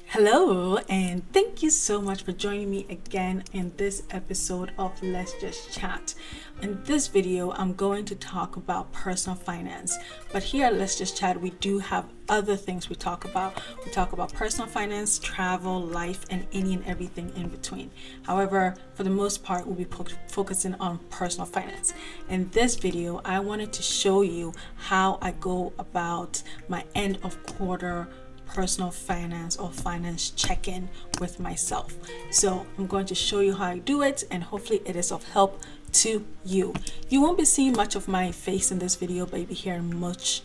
Hello, and thank you so much for joining me again in this episode of Let's Just Chat. In this video, I'm going to talk about personal finance, but here at Let's Just Chat, we do have other things we talk about. We talk about personal finance, travel, life, and any and everything in between. However, for the most part, we'll be focusing on personal finance. In this video, I wanted to show you how I go about my end of quarter personal finance or finance check-in with myself. So I'm going to show you how I do it, and hopefully it is of help to you. You won't be seeing much of my face in this video, but you'll be hearing much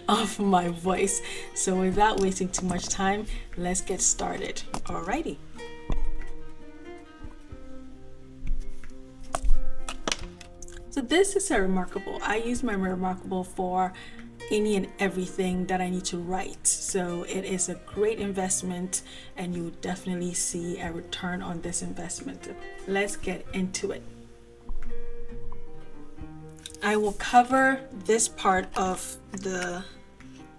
of my voice. So without wasting too much time, let's get started. Alrighty. So this is a Remarkable. I use my Remarkable for any and everything that I need to write. So it is a great investment, and you will definitely see a return on this investment. Let's get into it. I will cover this part of the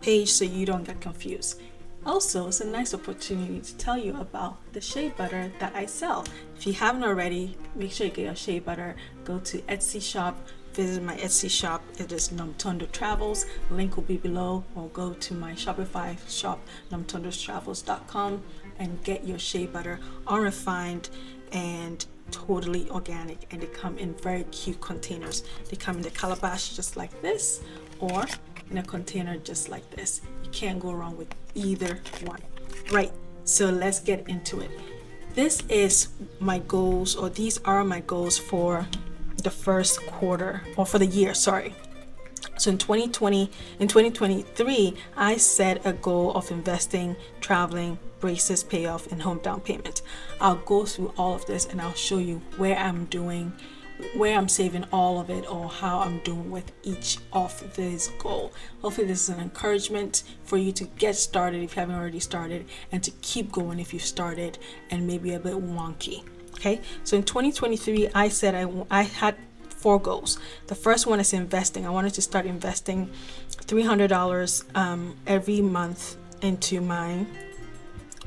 page so you don't get confused. Also, it's a nice opportunity to tell you about the shea butter that I sell. If you haven't already, make sure you get your shea butter. Go to Etsy shop, visit my Etsy shop. It is Namtondo Travels. Link will be below, or go to my Shopify shop, namtondostravels.com, and get your shea butter, unrefined and totally organic. And they come in very cute containers. They come in the calabash just like this, or in a container just like this. You can't go wrong with either one. Right, so let's get into it. This is my goals, or these are my goals for the first quarter, or for the year, sorry. So in 2023, I set a goal of investing, traveling, braces, payoff, and home down payment. I'll go through all of this and I'll show you where I'm saving all of it, or how I'm doing with each of this goal. Hopefully this is an encouragement for you to get started if you haven't already started, and to keep going if you've started and maybe a bit wonky. Okay, so in 2023, I said I had 4 goals. The first one is investing. I wanted to start investing $300 every month into my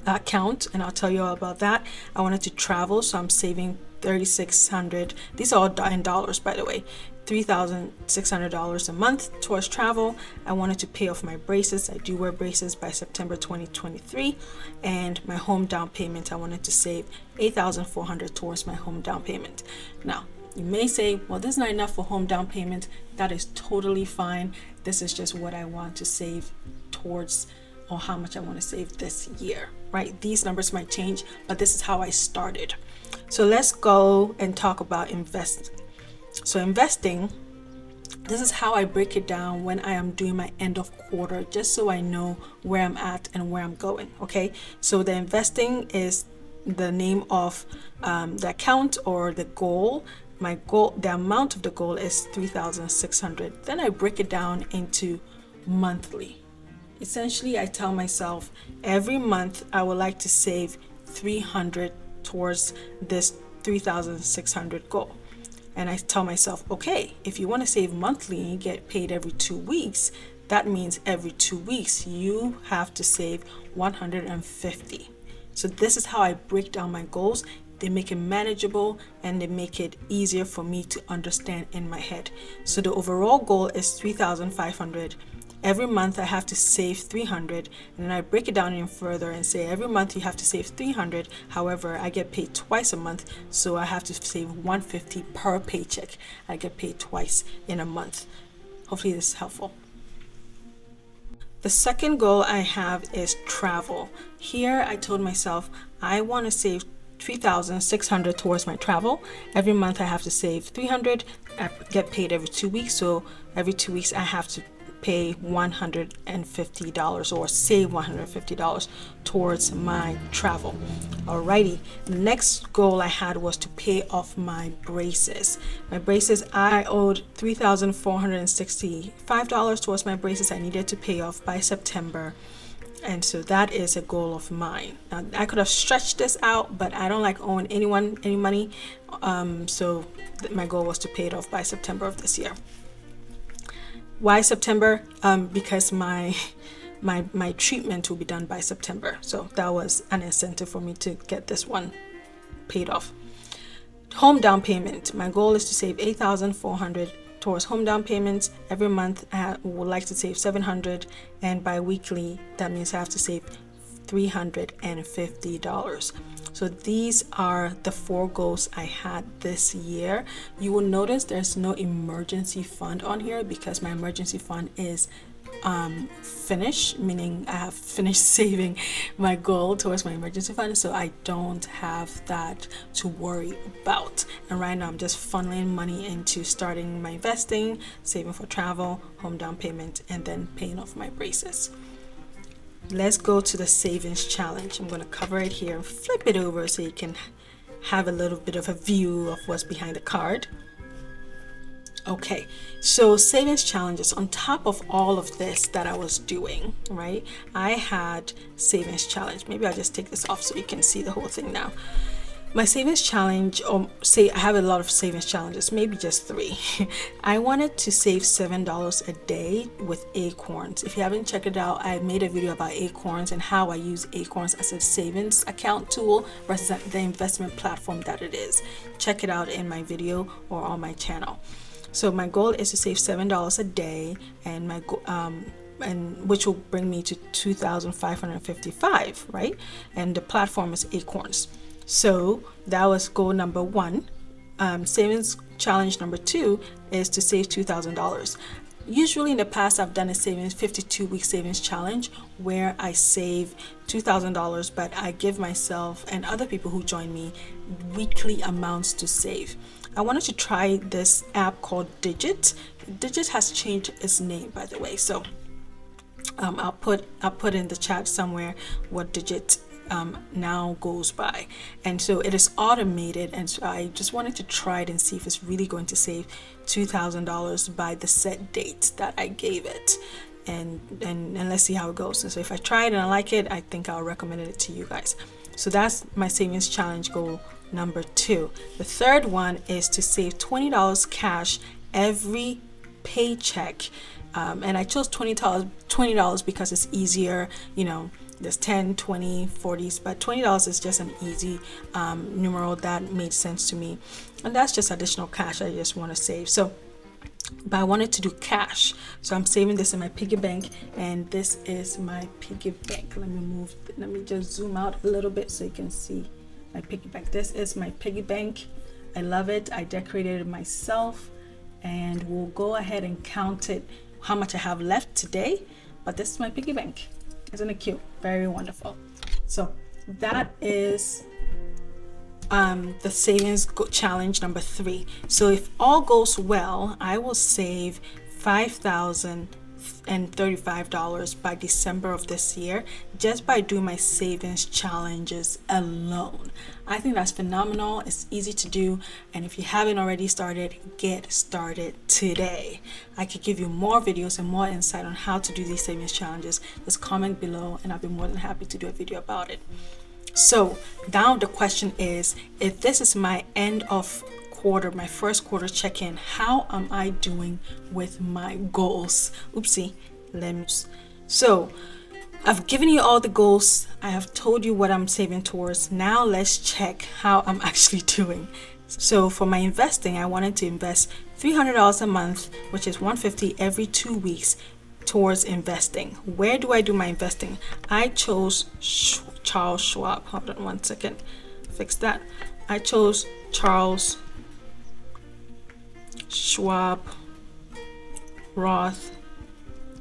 account, and I'll tell you all about that. I wanted to travel, so I'm saving $3,600. These are all in dollars, by the way. $3,600 a month towards travel. I wanted to pay off my braces. I do wear braces by September 2023. And my home down payment, I wanted to save $8,400 towards my home down payment. Now, you may say, well, this is not enough for home down payment. That is totally fine. This is just what I want to save towards, or how much I want to save this year, right? These numbers might change, but this is how I started. So let's go and talk about investing. So investing, this is how I break it down when I am doing my end of quarter, just so I know where I'm at and where I'm going. Okay, so the investing is the name of the account, or the goal. My goal, the amount of the goal is $3,600. Then I break it down into monthly. Essentially, I tell myself every month I would like to save $300 towards this $3,600 goal. And I tell myself, okay, if you want to save monthly and you get paid every 2 weeks, that means every 2 weeks you have to save $150. So this is how I break down my goals. They make it manageable, and they make it easier for me to understand in my head. So the overall goal is $3,500. Every month I have to save $300, and then I break it down even further and say every month you have to save $300. However, I get paid twice a month, so I have to save $150 per paycheck. I get paid twice in a month. Hopefully this is helpful. The second goal I have is travel. Here I told myself I want to save $3,600 towards my travel. Every month I have to save $300. I get paid every 2 weeks, so every 2 weeks I have to pay $150 or save $150 towards my travel. Alrighty, the next goal I had was to pay off my braces. My braces, I owed $3,465 towards my braces. I needed to pay off by September. And so that is a goal of mine. Now, I could have stretched this out, but I don't like owing anyone any money. So my goal was to pay it off by September of this year. Why September? Because my treatment will be done by September, so that was an incentive for me to get this one paid off. Home down payment. My goal is to save 8,400 towards home down payments. Every month I would like to save 700, and bi-weekly that means I have to save $350. So these are the 4 goals I had this year. You will notice there's no emergency fund on here because my emergency fund is finished, meaning I have finished saving my goal towards my emergency fund, so I don't have that to worry about. And right now I'm just funneling money into starting my investing, saving for travel, home down payment, and then paying off my braces. Let's go to the savings challenge. I'm going to cover it here and flip it over so you can have a little bit of a view of what's behind the card. Okay, so savings challenges. On top of all of this that I was doing, right, I had savings challenge. Maybe I'll just take this off so you can see the whole thing now. My savings challenge, or say I have a lot of savings challenges, maybe just 3. I wanted to save $7 a day with Acorns. If you haven't checked it out, I made a video about Acorns and how I use Acorns as a savings account tool versus the investment platform that it is. Check it out in my video or on my channel. So my goal is to save $7 a day, and and which will bring me to 2,555, right? And the platform is Acorns. So that was goal number 1. Savings challenge number 2 is to save $2,000. Usually in the past, I've done a 52-week savings challenge where I save $2,000, but I give myself and other people who join me weekly amounts to save. I wanted to try this app called Digit. Digit has changed its name, by the way. So I'll put in the chat somewhere what Digit now goes by, and so it is automated, and so I just wanted to try it and see if it's really going to save $2,000 by the set date that I gave it, and let's see how it goes. And so if I try it and I like it, I think I'll recommend it to you guys. So that's my savings challenge goal number 2. The third one is to save $20 cash every paycheck, and I chose $20 because it's easier. There's 10, 20, 40s, but $20 is just an easy numeral that made sense to me. And that's just additional cash I just want to save. But I wanted to do cash. So I'm saving this in my piggy bank, and this is my piggy bank. Let me just zoom out a little bit so you can see my piggy bank. This is my piggy bank. I love it. I decorated it myself, and we'll go ahead and count it, how much I have left today. But this is my piggy bank. Isn't it cute? Very wonderful. So that is the savings challenge number 3. So if all goes well, I will save $5,035 by December of this year just by doing my savings challenges alone. I think that's phenomenal. It's easy to do, and if you haven't already started, get started today. I could give you more videos and more insight on how to do these savings challenges. Just comment below and I'll be more than happy to do a video about it. So now the question is, if this is my end of quarter, my first quarter check-in, how am I doing with my goals? Oopsie, so I've given you all the goals. I have told you what I'm saving towards. Now let's check how I'm actually doing. So for my investing, I wanted to invest $300 a month, which is $150 every 2 weeks towards investing. Where do I do my investing? I chose Charles Schwab. Hold on one second. Fix that. I chose Charles Schwab Roth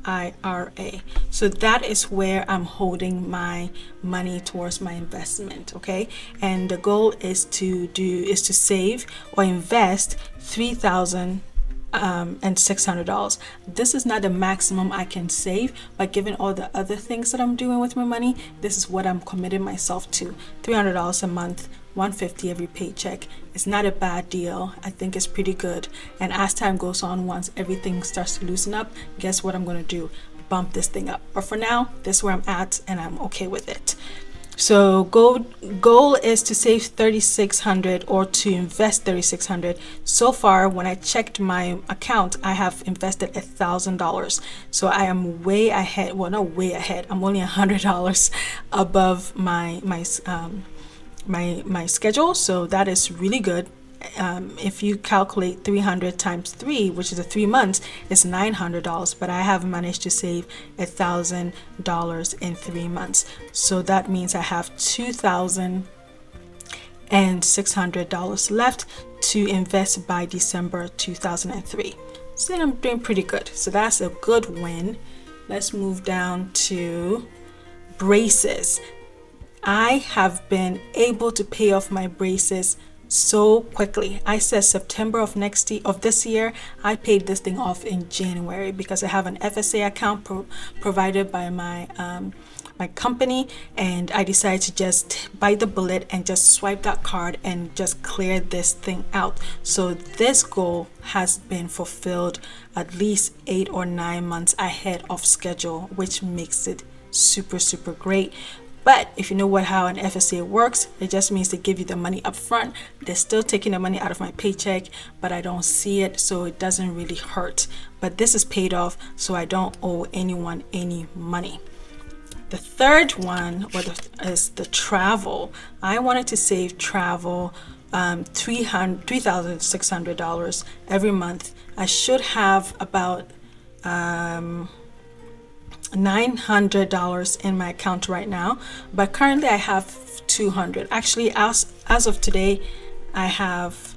IRA. So that is where I'm holding my money towards my investment, okay? And the goal is to save or invest $3,600. This is not the maximum I can save, but given all the other things that I'm doing with my money, this is what I'm committing myself to. $300 a month, $150 every paycheck. It's not a bad deal. I think it's pretty good. And as time goes on, once everything starts to loosen up, guess what I'm going to do? Bump this thing up. But for now, this is where I'm at, and I'm okay with it. So goal is to save 3,600 or to invest 3,600. So far, when I checked my account, I have invested $1,000. So I am way ahead. Well, not way ahead. I'm only $100 above my schedule. So that is really good. If you calculate 300 times 3, which is 3 months, it's $900, but I have managed to save $1,000 in 3 months. So that means I have $2,600 left to invest by December 2003. So then I'm doing pretty good. So that's a good win. Let's move down to braces. I have been able to pay off my braces so quickly. I said September of this year. I paid this thing off in January because I have an FSA account provided by my company, and I decided to just bite the bullet and just swipe that card and just clear this thing out. So this goal has been fulfilled at least 8 or 9 months ahead of schedule, which makes it super great. But if you know how an FSA works, it just means they give you the money up front. They're still taking the money out of my paycheck, but I don't see it, so it doesn't really hurt. But this is paid off, so I don't owe anyone any money. The third one is the travel. I wanted to save travel $3,600 every month. I should have about $900 in my account right now, but currently I have $200. Actually, as of today, I have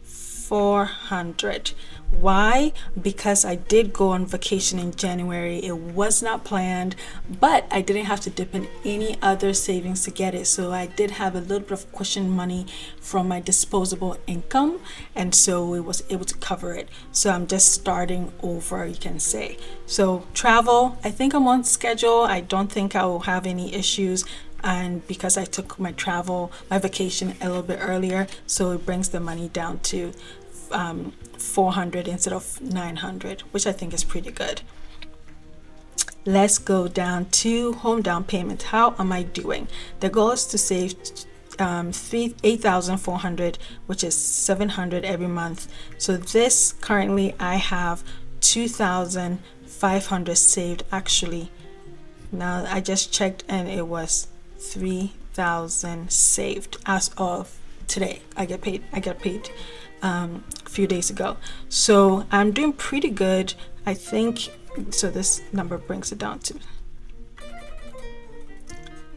$400. Why? Because I did go on vacation in January. It was not planned, but I didn't have to dip in any other savings to get it. So I did have a little bit of cushion money from my disposable income, and so it was able to cover it. So I'm just starting over, you can say. So travel, I think I'm on schedule. I don't think I will have any issues. And because I took my vacation a little bit earlier, so it brings the money down to 400 instead of 900, which I think is pretty good. Let's go down to home down payment. How am I doing? The goal is to save 8,400, which is 700 every month. So this currently I have 2,500 saved. Actually, now I just checked and it was 3,000 saved as of today. I get paid a few days ago, so I'm doing pretty good, I think. So this number brings it down to,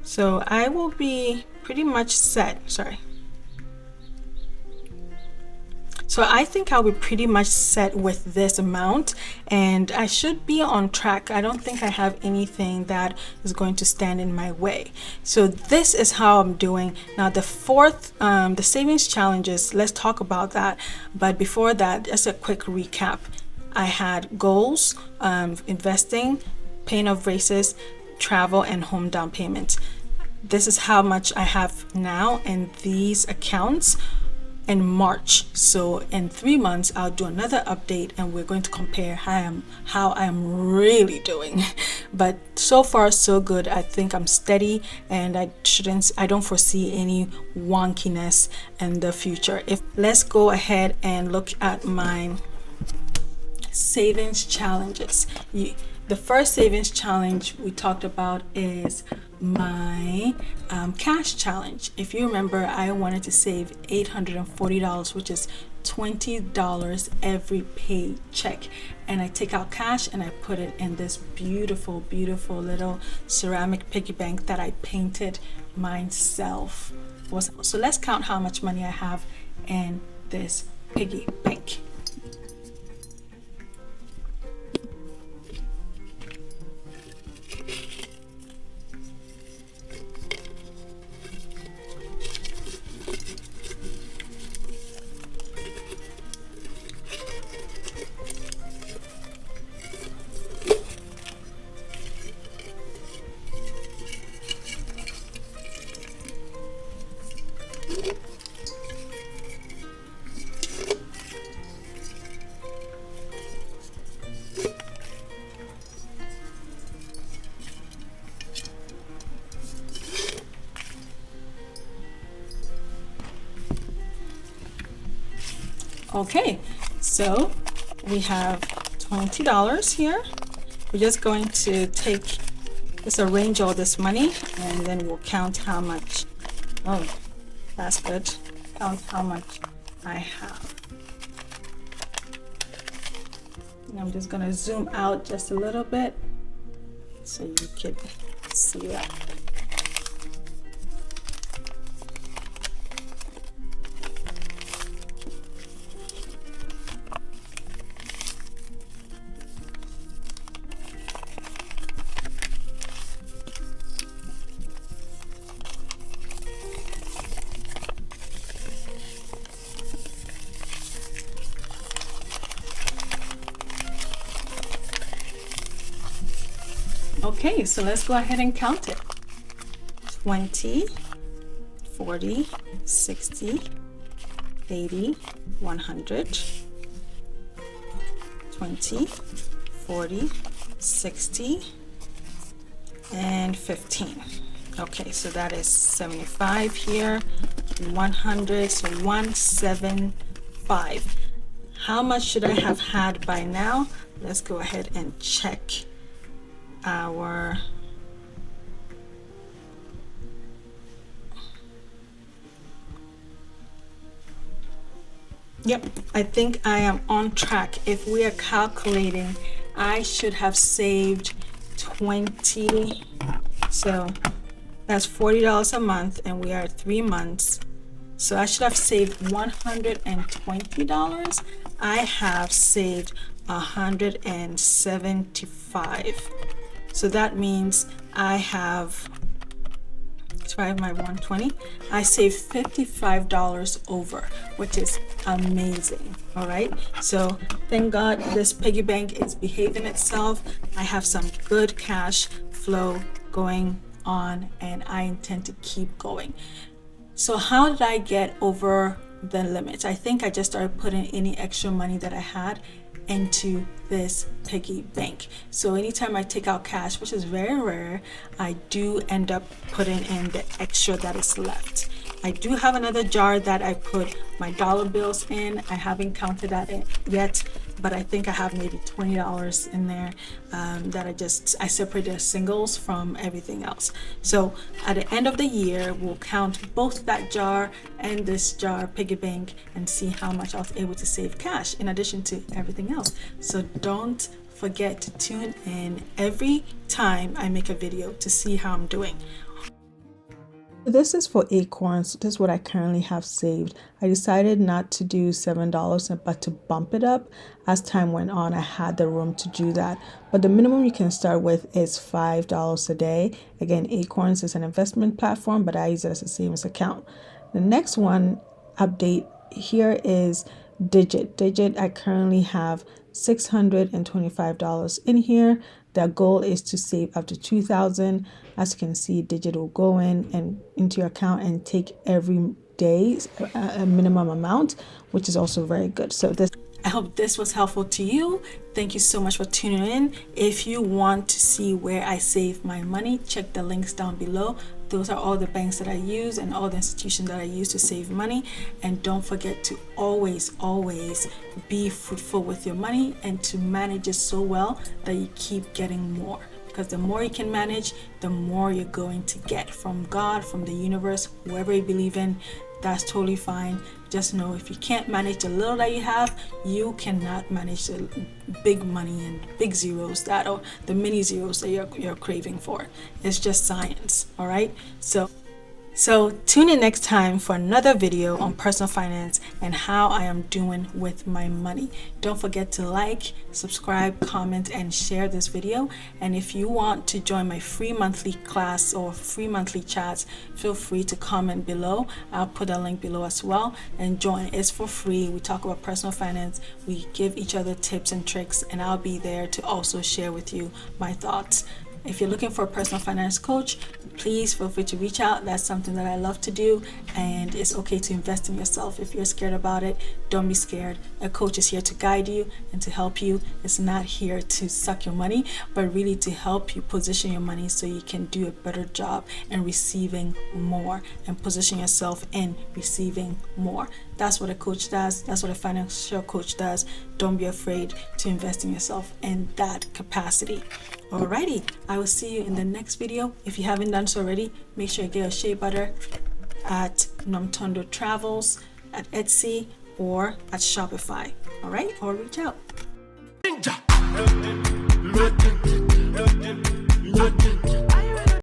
so I will be pretty much set. So I think I'll be pretty much set with this amount, and I should be on track. I don't think I have anything that is going to stand in my way. So this is how I'm doing. Now the fourth, the savings challenges, let's talk about that. But before that, just a quick recap. I had goals, investing, paying off braces, travel, and home down payment. This is how much I have now in these accounts in March. So in 3 months I'll do another update and we're going to compare how I am really doing. But so far so good. I think I'm steady, and I don't foresee any wonkiness in the future. Let's go ahead and look at my savings challenges. The first savings challenge we talked about is my cash challenge. If you remember, I wanted to save $840, which is $20 every paycheck, and I take out cash and I put it in this beautiful little ceramic piggy bank that I painted myself. So let's count how much money I have in this piggy bank. Okay, so we have $20 here. We're just going to just arrange all this money, and then we'll count how much. Oh, that's good. Count how much I have. And I'm just gonna zoom out just a little bit so you can see that. Okay, so let's go ahead and count it. 20, 40, 60, 80, 100, 20, 40, 60, and 15. Okay, so that is 75 here, 100, so 175. How much should I have had by now? Let's go ahead and check our Yep, I think I am on track. If we are calculating, I should have saved 20, so that's $40 a month, and we are 3 months. So I should have saved $120. I have saved 175. So that means I have divide my 120. I saved $55 over, which is amazing. All right. So thank God this piggy bank is behaving itself. I have some good cash flow going on, and I intend to keep going. So how did I get over the limit? I think I just started putting any extra money that I had into this piggy bank. So anytime I take out cash, which is very rare, I do end up putting in the extra that is left. I do have another jar that I put my dollar bills in. I haven't counted that yet, but I think I have maybe $20 in there that I separated singles from everything else. So at the end of the year, we'll count both that jar and this jar piggy bank and see how much I was able to save cash in addition to everything else. So don't forget to tune in every time I make a video to see how I'm doing. This is for Acorns. This is what I currently have saved. I decided not to do $7, but to bump it up. As time went on, I had the room to do that. But the minimum you can start with is $5 a day. Again, Acorns is an investment platform, but I use it as a savings account. The next one update here is Digit. Digit, I currently have $625 in here. The goal is to save up to $2,000. As you can see, Digit will go in and into your account and take every day a minimum amount, which is also very good. So I hope this was helpful to you. Thank you so much for tuning in. If you want to see where I save my money, check the links down below. Those are all the banks that I use and all the institutions that I use to save money. And don't forget to always be fruitful with your money and to manage it so well that you keep getting more. Because the more you can manage, the more you're going to get from God, from the universe, whoever you believe in. That's totally fine. Just know if you can't manage the little that you have, you cannot manage the big money and big zeros or the mini zeros that you're craving for. It's just science. All right. So tune in next time for another video on personal finance and how I am doing with my money. Don't forget to like, subscribe, comment, and share this video. And if you want to join my free monthly class or free monthly chats, feel free to comment below. I'll put a link below as well, and join. It's for free. We talk about personal finance. We give each other tips and tricks, and I'll be there to also share with you my thoughts. If you're looking for a personal finance coach, please feel free to reach out. That's something that I love to do, and it's okay to invest in yourself. If you're scared about it, don't be scared. A coach is here to guide you and to help you. It's not here to suck your money, but really to help you position your money so you can do a better job in receiving more and position yourself in receiving more. That's what a coach does. That's what a financial coach does. Don't be afraid to invest in yourself in that capacity. Alrighty, I will see you in the next video. If you haven't done so already, make sure you get a shea butter at Nomtondo Travels, at Etsy, or at Shopify. Alright, or reach out.